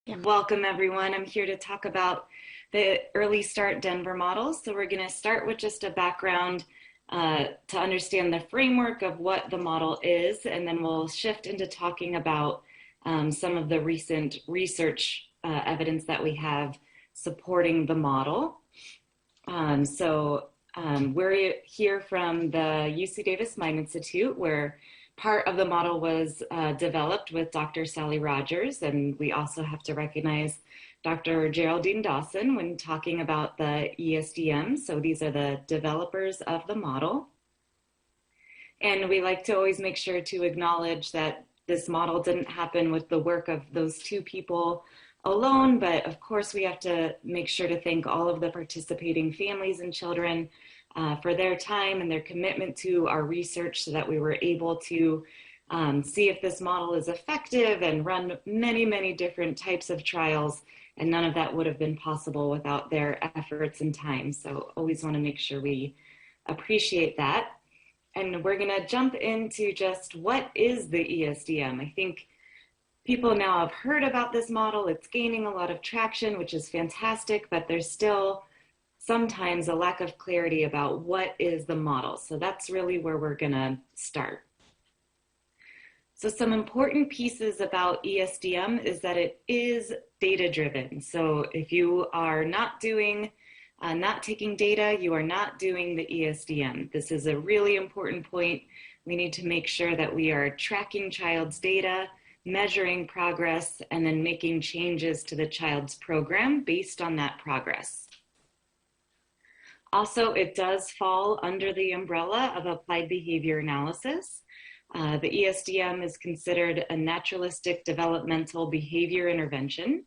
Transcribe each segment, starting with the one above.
Welcome everyone. I'm here to talk about the Early Start Denver model. So we're going to start with just a background to understand the framework of what the model is, and then we'll shift into talking about some of the recent research evidence that we have supporting the model. We're here from the UC Davis Mind Institute, where part of the model was developed with Dr. Sally Rogers, and we also have to recognize Dr. Geraldine Dawson when talking about the ESDM. So these are the developers of the model. And we like to always make sure to acknowledge that this model didn't happen with the work of those two people alone, but of course we have to make sure to thank all of the participating families and children for their time and their commitment to our research so that we were able to see if this model is effective and run many, many different types of trials. And none of that would have been possible without their efforts and time. So always want to make sure we appreciate that. And we're going to jump into just what is the ESDM. I think people now have heard about this model. It's gaining a lot of traction, which is fantastic, but there's still sometimes a lack of clarity about what is the model. So that's really where we're gonna start. So some important pieces about ESDM is that it is data-driven. So if you are not taking data, you are not doing the ESDM. This is a really important point. We need to make sure that we are tracking child's data, measuring progress, and then making changes to the child's program based on that progress. Also, it does fall under the umbrella of applied behavior analysis. The ESDM is considered a naturalistic developmental behavior intervention,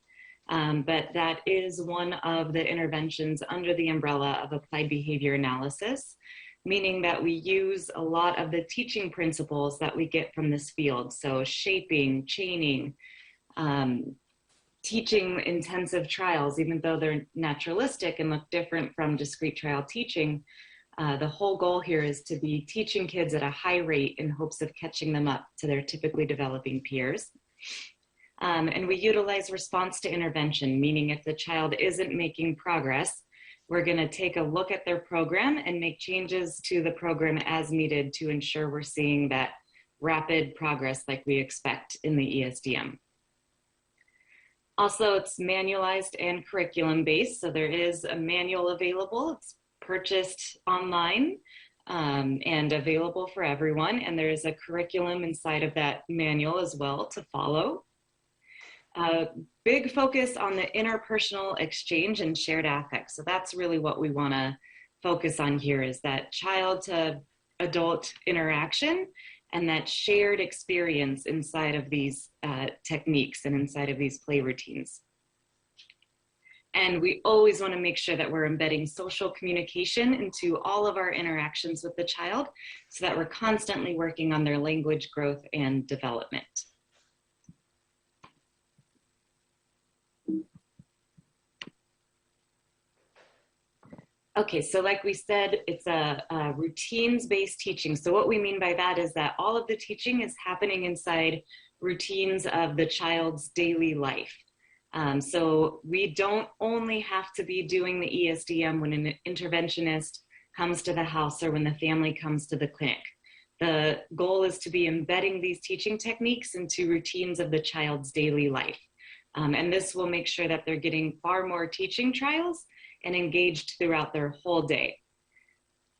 but that is one of the interventions under the umbrella of applied behavior analysis, meaning that we use a lot of the teaching principles that we get from this field. So shaping, chaining, teaching intensive trials, even though they're naturalistic and look different from discrete trial teaching. The whole goal here is to be teaching kids at a high rate in hopes of catching them up to their typically developing peers. And we utilize response to intervention, meaning if the child isn't making progress, we're going to take a look at their program and make changes to the program as needed to ensure we're seeing that rapid progress like we expect in the ESDM. Also, it's manualized and curriculum-based, so there is a manual available. It's purchased online and available for everyone, and there is a curriculum inside of that manual as well to follow. Big focus on the interpersonal exchange and shared affect. So that's really what we want to focus on here, is that child to adult interaction and that shared experience inside of these techniques and inside of these play routines. And we always want to make sure that we're embedding social communication into all of our interactions with the child so that we're constantly working on their language growth and development. Okay, so like we said, it's a routines-based teaching. So what we mean by that is that all of the teaching is happening inside routines of the child's daily life. So we don't only have to be doing the ESDM when an interventionist comes to the house or when the family comes to the clinic. The goal is to be embedding these teaching techniques into routines of the child's daily life. And this will make sure that they're getting far more teaching trials and engaged throughout their whole day.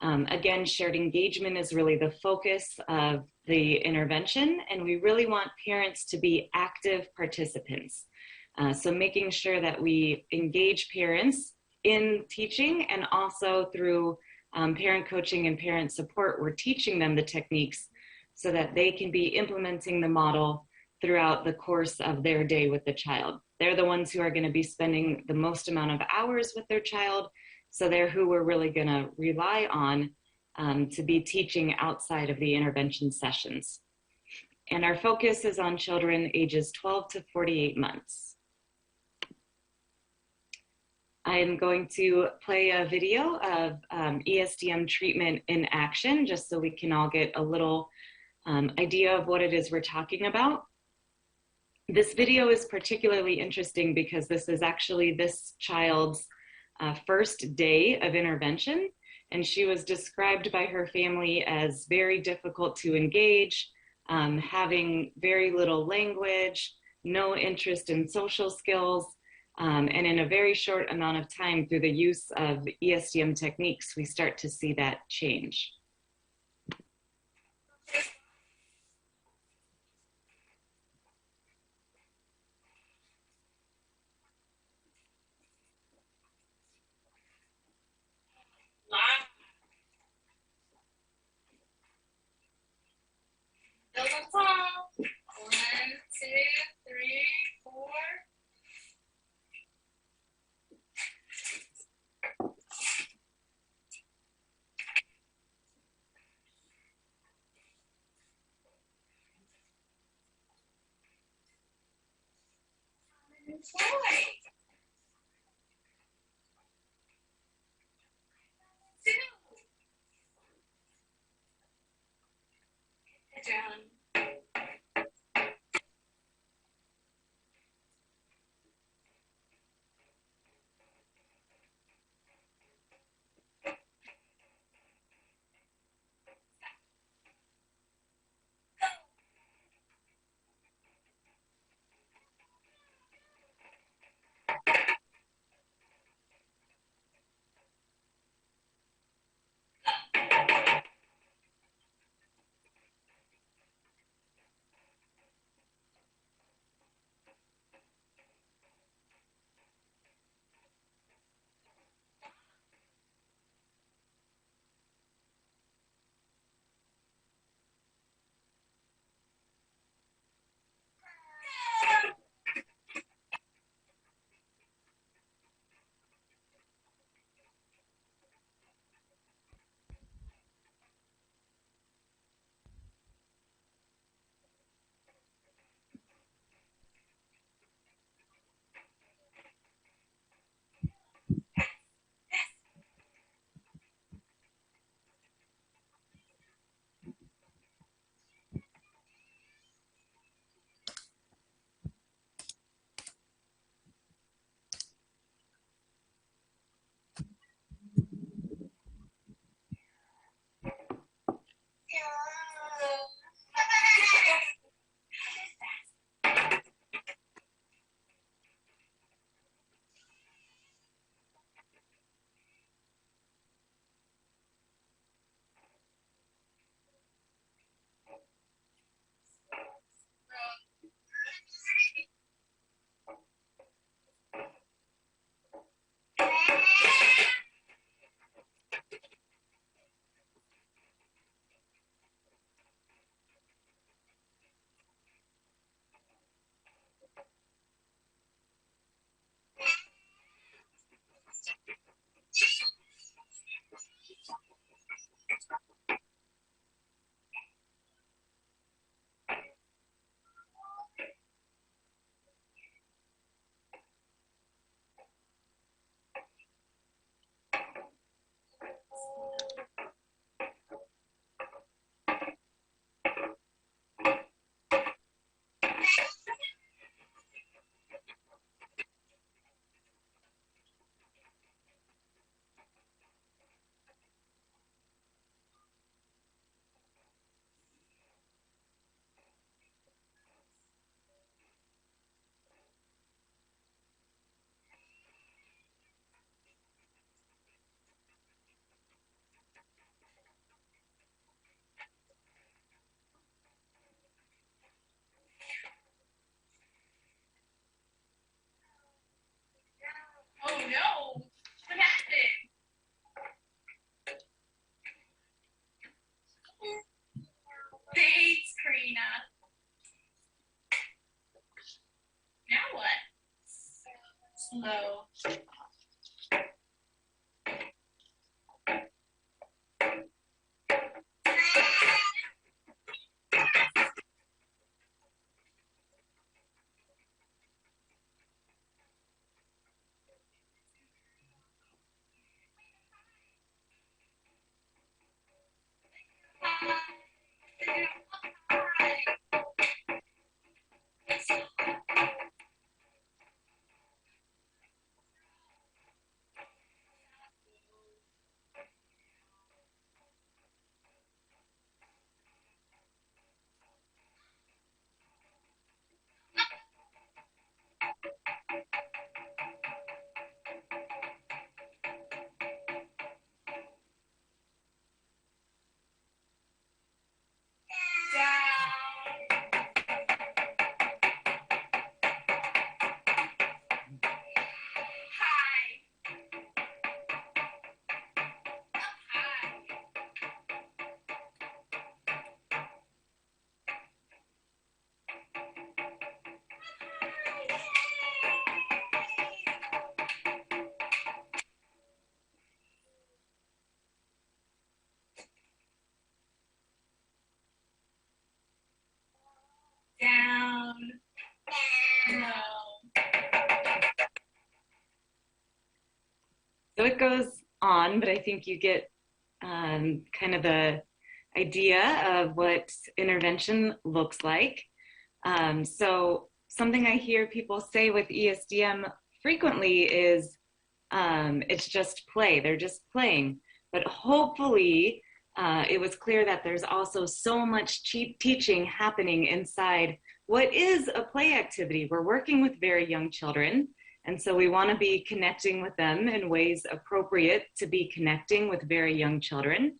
Again, shared engagement is really the focus of the intervention, and we really want parents to be active participants. So making sure that we engage parents in teaching, and also through parent coaching and parent support, we're teaching them the techniques so that they can be implementing the model throughout the course of their day with the child. They're the ones who are going to be spending the most amount of hours with their child, so they're who we're really going to rely on to be teaching outside of the intervention sessions. And our focus is on children ages 12 to 48 months. I'm going to play a video of ESDM treatment in action, just so we can all get a little idea of what it is we're talking about. This video is particularly interesting because this is actually this child's first day of intervention, and she was described by her family as very difficult to engage, having very little language, no interest in social skills, and in a very short amount of time through the use of ESDM techniques, we start to see that change. One, two, three, four. Down. it goes on, but I think you get kind of the idea of what intervention looks like. So something I hear people say with ESDM frequently is it's just play, they're just playing. But hopefully it was clear that there's also so much teaching happening inside what is a play activity. We're working with very young children, and so we want to be connecting with them in ways appropriate to be connecting with very young children.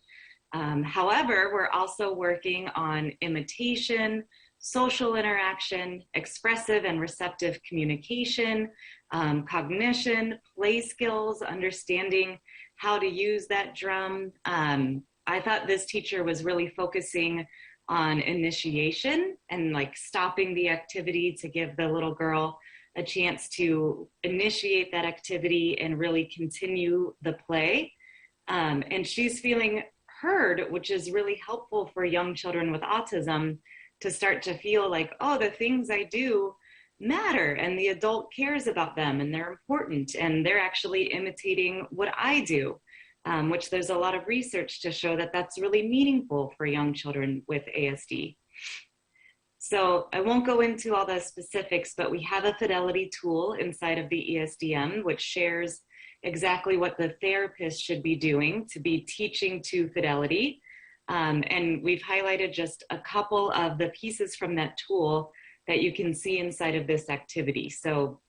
However, we're also working on imitation, social interaction, expressive and receptive communication, cognition, play skills, understanding how to use that drum. I thought this teacher was really focusing on initiation and like stopping the activity to give the little girl a chance to initiate that activity and really continue the play. And she's feeling heard, which is really helpful for young children with autism to start to feel like, oh, the things I do matter and the adult cares about them and they're important and they're actually imitating what I do, which there's a lot of research to show that that's really meaningful for young children with ASD. So I won't go into all the specifics, but we have a fidelity tool inside of the ESDM, which shares exactly what the therapist should be doing to be teaching to fidelity. And we've highlighted just a couple of the pieces from that tool that you can see inside of this activity. So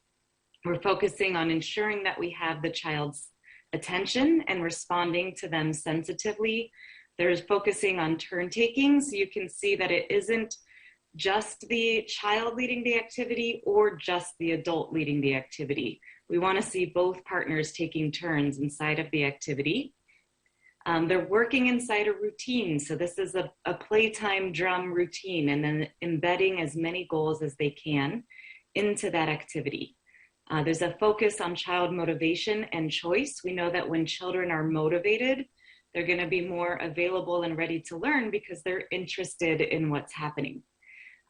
we're focusing on ensuring that we have the child's attention and responding to them sensitively. There's focusing on turn taking, so you can see that it isn't just the child leading the activity or just the adult leading the activity. We want to see both partners taking turns inside of the activity. They're working inside a routine. So this is a playtime drum routine and then embedding as many goals as they can into that activity. There's a focus on child motivation and choice. We know that when children are motivated, they're going to be more available and ready to learn because they're interested in what's happening.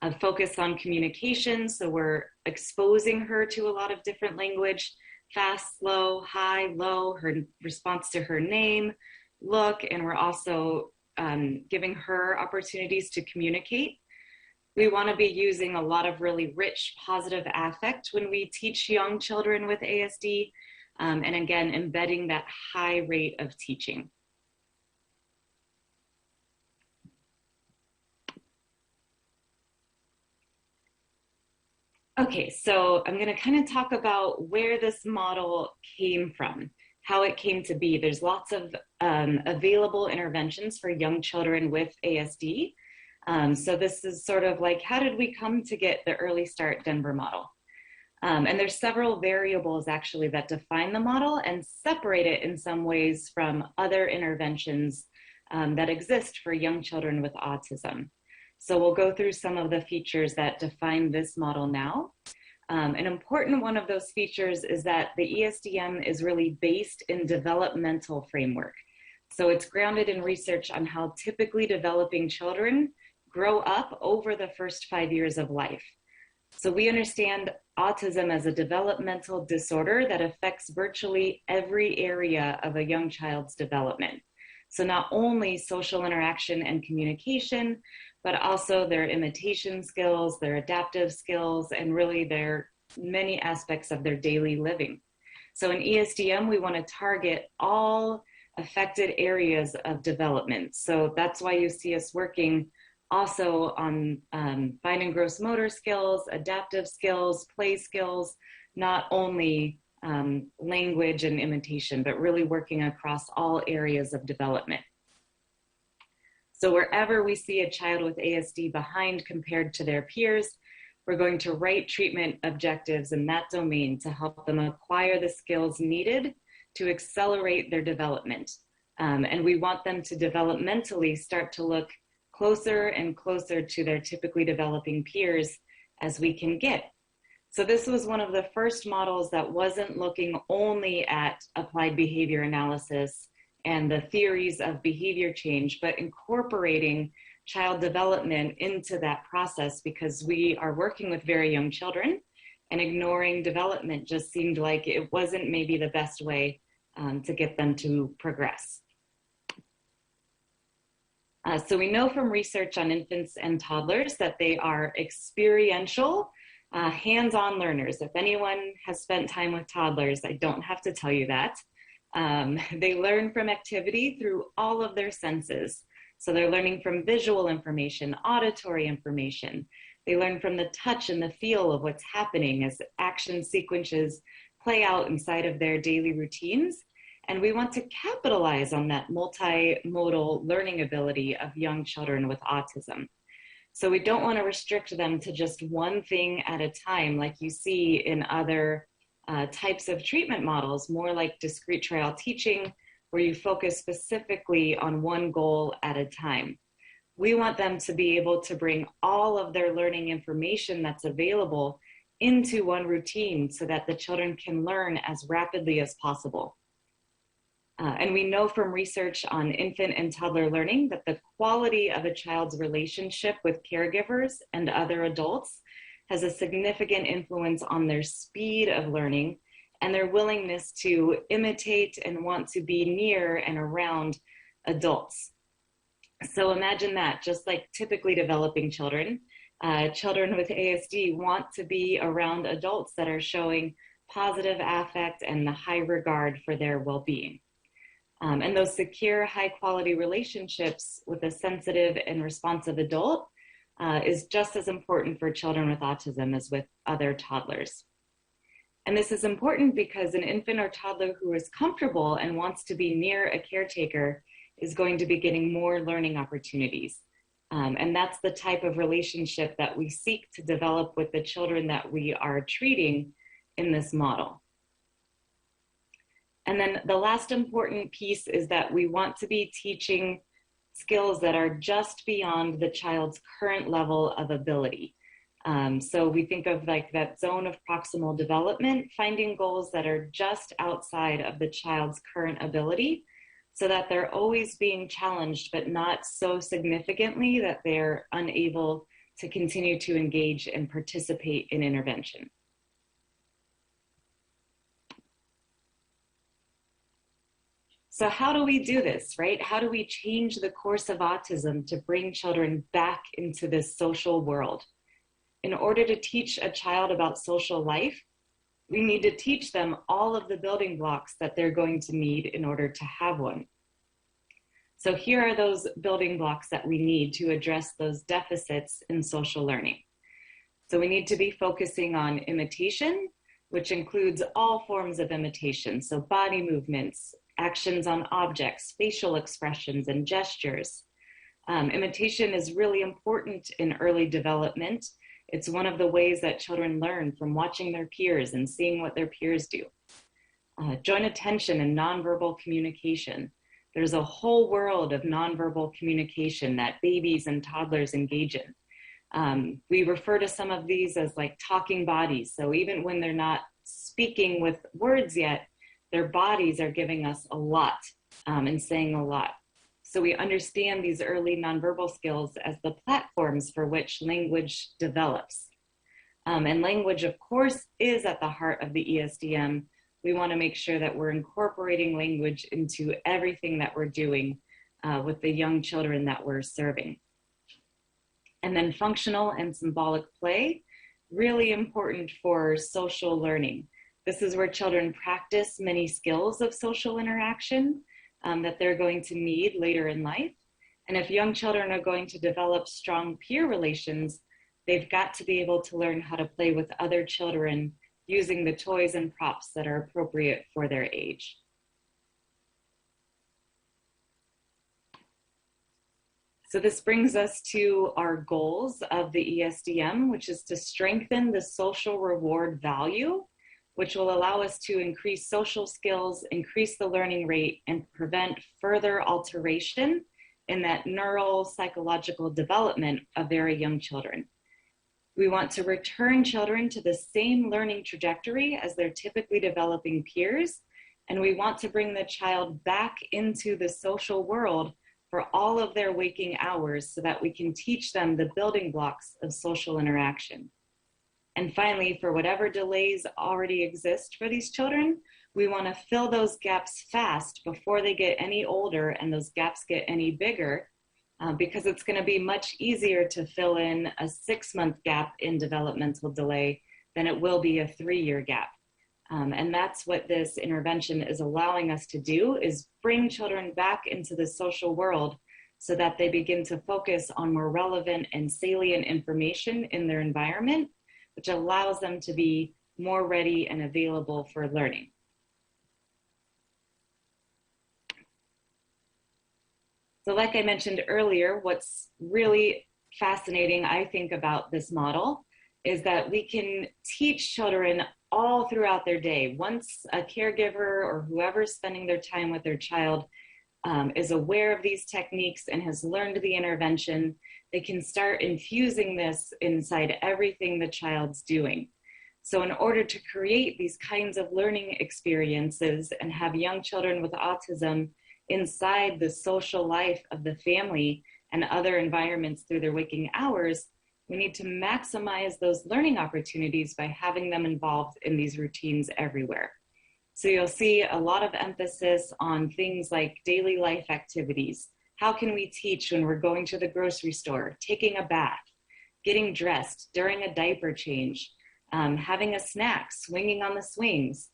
A focus on communication. So we're exposing her to a lot of different language, fast, slow, high, low, her response to her name, look, and we're also giving her opportunities to communicate. We want to be using a lot of really rich, positive affect when we teach young children with ASD, and again, embedding that high rate of teaching. Okay, so I'm going to kind of talk about where this model came from, how it came to be. There's lots of available interventions for young children with ASD. So this is sort of like, how did we come to get the Early Start Denver model? And there's several variables actually that define the model and separate it in some ways from other interventions that exist for young children with autism. So we'll go through some of the features that define this model now. An important one of those features is that the ESDM is really based in developmental framework. So it's grounded in research on how typically developing children grow up over the first 5 years of life. So we understand autism as a developmental disorder that affects virtually every area of a young child's development. So not only social interaction and communication, but also their imitation skills, their adaptive skills, and really their many aspects of their daily living. So in ESDM, we want to target all affected areas of development. So that's why you see us working also on fine and gross motor skills, adaptive skills, play skills, not only language and imitation, but really working across all areas of development. So wherever we see a child with ASD behind compared to their peers, we're going to write treatment objectives in that domain to help them acquire the skills needed to accelerate their development. And we want them to developmentally start to look closer and closer to their typically developing peers as we can get. So this was one of the first models that wasn't looking only at applied behavior analysis and the theories of behavior change, but incorporating child development into that process because we are working with very young children and ignoring development just seemed like it wasn't maybe the best way to get them to progress. So we know from research on infants and toddlers that they are experiential, hands-on learners. If anyone has spent time with toddlers, I don't have to tell you that. They learn from activity through all of their senses. So they're learning from visual information, auditory information. They learn from the touch and the feel of what's happening as action sequences play out inside of their daily routines. And we want to capitalize on that multimodal learning ability of young children with autism. So we don't want to restrict them to just one thing at a time, like you see in other types of treatment models, more like discrete trial teaching, where you focus specifically on one goal at a time. We want them to be able to bring all of their learning information that's available into one routine so that the children can learn as rapidly as possible. And we know from research on infant and toddler learning that the quality of a child's relationship with caregivers and other adults has a significant influence on their speed of learning and their willingness to imitate and want to be near and around adults. So imagine that, just like typically developing children, children with ASD want to be around adults that are showing positive affect and a high regard for their well-being. And those secure, high-quality relationships with a sensitive and responsive adult is just as important for children with autism as with other toddlers. And this is important because an infant or toddler who is comfortable and wants to be near a caretaker is going to be getting more learning opportunities. And that's the type of relationship that we seek to develop with the children that we are treating in this model. And then the last important piece is that we want to be teaching skills that are just beyond the child's current level of ability. So we think of like that zone of proximal development, finding goals that are just outside of the child's current ability so that they're always being challenged, but not so significantly that they're unable to continue to engage and participate in intervention. So how do we do this, right? How do we change the course of autism to bring children back into this social world? In order to teach a child about social life, we need to teach them all of the building blocks that they're going to need in order to have one. So here are those building blocks that we need to address those deficits in social learning. So we need to be focusing on imitation, which includes all forms of imitation. So body movements, actions on objects, facial expressions, and gestures. Imitation is really important in early development. It's one of the ways that children learn from watching their peers and seeing what their peers do. Joint attention and nonverbal communication. There's a whole world of nonverbal communication that babies and toddlers engage in. We refer to some of these as like talking bodies. So even when they're not speaking with words yet, their bodies are giving us a lot and saying a lot. So we understand these early nonverbal skills as the platforms for which language develops. And language, of course, is at the heart of the ESDM. We want to make sure that we're incorporating language into everything that we're doing with the young children that we're serving. And then functional and symbolic play, really important for social learning. This is where children practice many skills of social interaction that they're going to need later in life. And if young children are going to develop strong peer relations, they've got to be able to learn how to play with other children using the toys and props that are appropriate for their age. So this brings us to our goals of the ESDM, which is to strengthen the social reward value, which will allow us to increase social skills, increase the learning rate, and prevent further alteration in that neural psychological development of very young children. We want to return children to the same learning trajectory as their typically developing peers, and we want to bring the child back into the social world for all of their waking hours so that we can teach them the building blocks of social interaction. And finally, for whatever delays already exist for these children, we want to fill those gaps fast before they get any older and those gaps get any bigger, because it's going to be much easier to fill in a 6-month gap in developmental delay than it will be a 3-year gap. And that's what this intervention is allowing us to do, is bring children back into the social world so that they begin to focus on more relevant and salient information in their environment, which allows them to be more ready and available for learning. So like I mentioned earlier, what's really fascinating, I think, about this model is that we can teach children all throughout their day. Once a caregiver or whoever's spending their time with their child is aware of these techniques and has learned the intervention, they can start infusing this inside everything the child's doing. So in order to create these kinds of learning experiences and have young children with autism inside the social life of the family and other environments through their waking hours, we need to maximize those learning opportunities by having them involved in these routines everywhere. So you'll see a lot of emphasis on things like daily life activities. How can we teach when we're going to the grocery store, taking a bath, getting dressed during a diaper change, having a snack, swinging on the swings.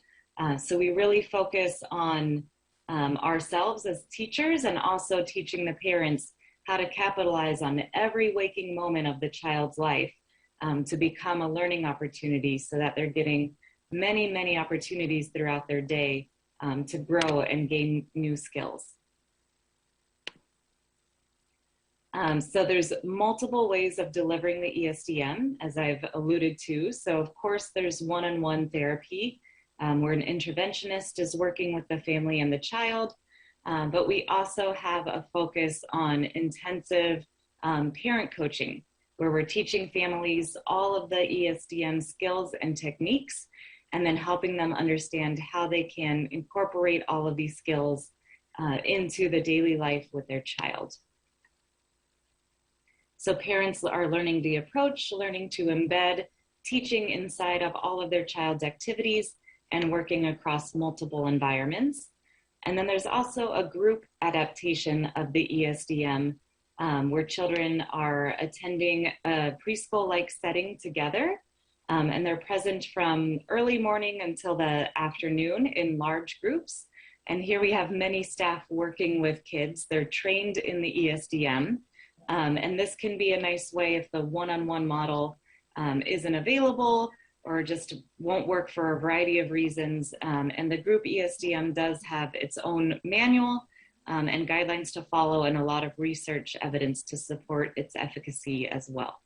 So we really focus on ourselves as teachers and also teaching the parents how to capitalize on every waking moment of the child's life to become a learning opportunity so that they're getting many, many opportunities throughout their day to grow and gain new skills. So there's multiple ways of delivering the ESDM, as I've alluded to. So of course there's one-on-one therapy where an interventionist is working with the family and the child. But we also have a focus on intensive parent coaching, where we're teaching families all of the ESDM skills and techniques, and then helping them understand how they can incorporate all of these skills into the daily life with their child. So parents are learning the approach, learning to embed teaching inside of all of their child's activities and working across multiple environments. And then there's also a group adaptation of the ESDM where children are attending a preschool-like setting together, and they're present from early morning until the afternoon in large groups. And here we have many staff working with kids. They're trained in the ESDM, and this can be a nice way if the one-on-one model isn't available or just won't work for a variety of reasons. And the group ESDM does have its own manual and guidelines to follow and a lot of research evidence to support its efficacy as well.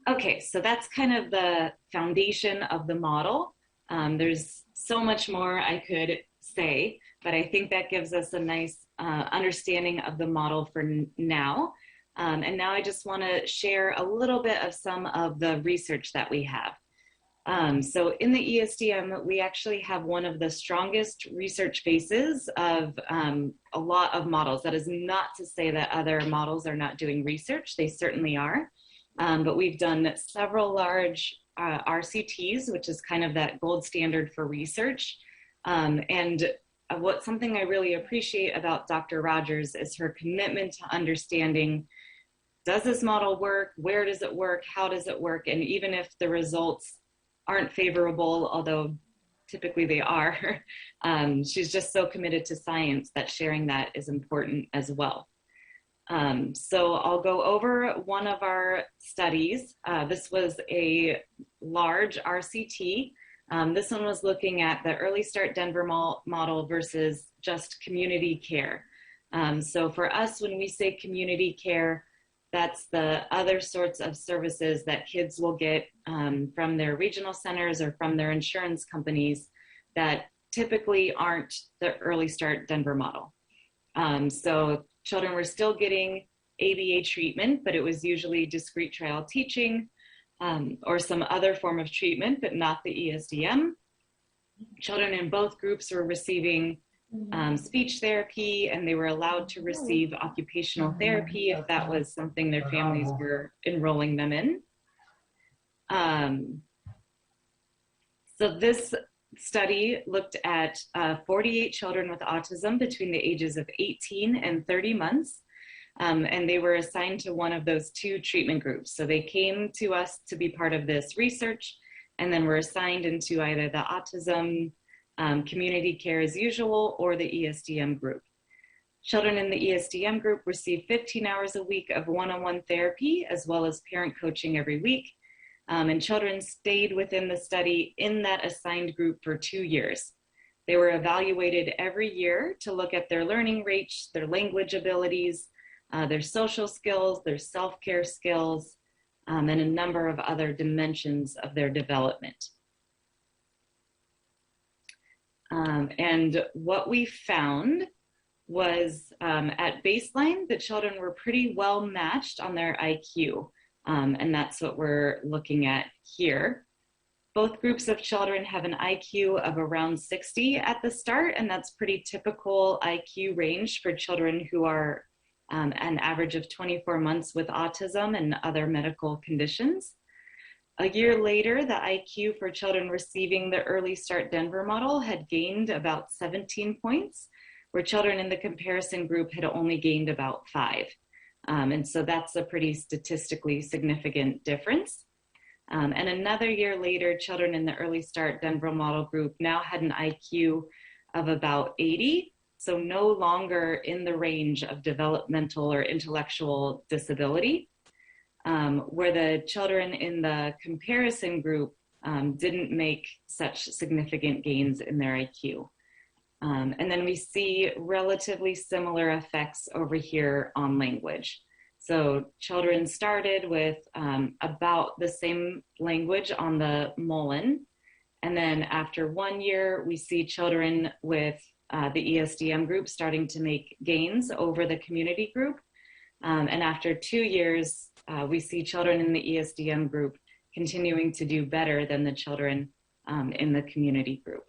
Okay, so that's kind of the foundation of the model. There's so much more I could say, but I think that gives us a nice understanding of the model for now. And now I just want to share a little bit of some of the research that we have. So in the ESDM, we actually have one of the strongest research bases of a lot of models. That is not to say that other models are not doing research. They certainly are. But we've done several large RCTs, which is kind of that gold standard for research. And something I really appreciate about Dr. Rogers is her commitment to understanding, does this model work? Where does it work? How does it work? And even if the results aren't favorable, although typically they are, she's just so committed to science that sharing that is important as well. So I'll go over one of our studies. This was a large RCT. This one was looking at the Early Start Denver model versus just community care. So for us, when we say community care, that's the other sorts of services that kids will get from their regional centers or from their insurance companies that typically aren't the Early Start Denver model. So children were still getting ABA treatment, but it was usually discrete trial teaching or some other form of treatment, but not the ESDM. Children in both groups were receiving speech therapy, and they were allowed to receive occupational therapy if that was something their families were enrolling them in. So this study looked at 48 children with autism between the ages of 18 and 30 months. And they were assigned to one of those two treatment groups. So they came to us to be part of this research and then were assigned into either the autism community care as usual or the ESDM group. Children in the ESDM group received 15 hours a week of one-on-one therapy as well as parent coaching every week. And children stayed within the study in that assigned group for 2 years. They were evaluated every year to look at their learning rates, their language abilities, their social skills, their self-care skills, and a number of other dimensions of their development. And what we found was at baseline, the children were pretty well matched on their IQ. And that's what we're looking at here. Both groups of children have an IQ of around 60 at the start, and that's pretty typical IQ range for children who are an average of 24 months with autism and other medical conditions. A year later, the IQ for children receiving the Early Start Denver model had gained about 17 points, where children in the comparison group had only gained about 5. And so that's a pretty statistically significant difference. And another year later, children in the Early Start Denver model group now had an IQ of about 80, so no longer in the range of developmental or intellectual disability, where the children in the comparison group didn't make such significant gains in their IQ. And then we see relatively similar effects over here on language. So children started with about the same language on the Mullen. And then after 1 year, we see children with the ESDM group starting to make gains over the community group. And after 2 years, we see children in the ESDM group continuing to do better than the children in the community group.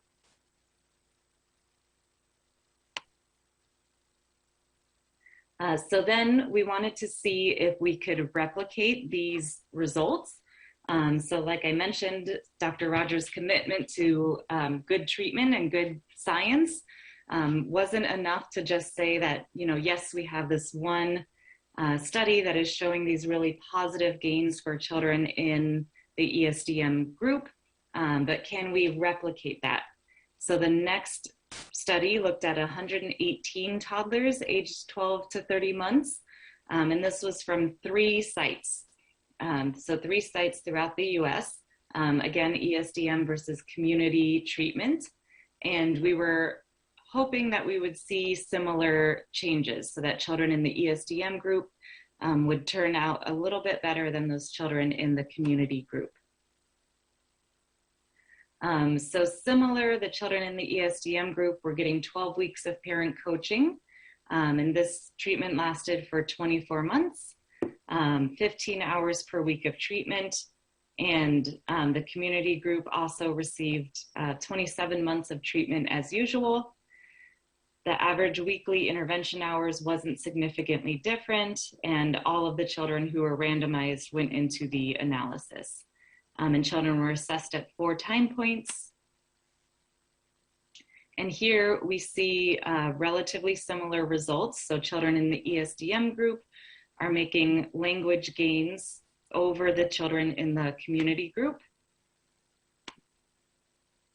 So then we wanted to see if we could replicate these results. So like I mentioned, Dr. Rogers' commitment to good treatment and good science wasn't enough to just say that, you know, yes, we have this one study that is showing these really positive gains for children in the ESDM group, but can we replicate that? So the next study looked at 118 toddlers aged 12 to 30 months, and this was from 3 sites. So 3 sites throughout the US, again, ESDM versus community treatment. And we were hoping that we would see similar changes so that children in the ESDM group would turn out a little bit better than those children in the community group. So similar, the children in the ESDM group were getting 12 weeks of parent coaching, and this treatment lasted for 24 months, 15 hours per week of treatment, and the community group also received 27 months of treatment as usual. The average weekly intervention hours wasn't significantly different, and all of the children who were randomized went into the analysis. And children were assessed at 4 time points. And here we see relatively similar results. So children in the ESDM group are making language gains over the children in the community group.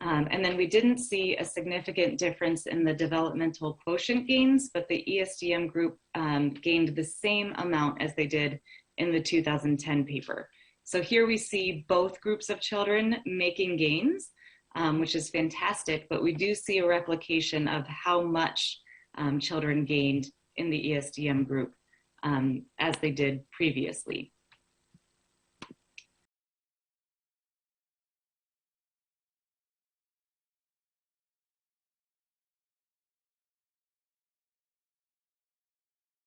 And then we didn't see a significant difference in the developmental quotient gains, but the ESDM group gained the same amount as they did in the 2010 paper. So here we see both groups of children making gains, which is fantastic, but we do see a replication of how much children gained in the ESDM group as they did previously.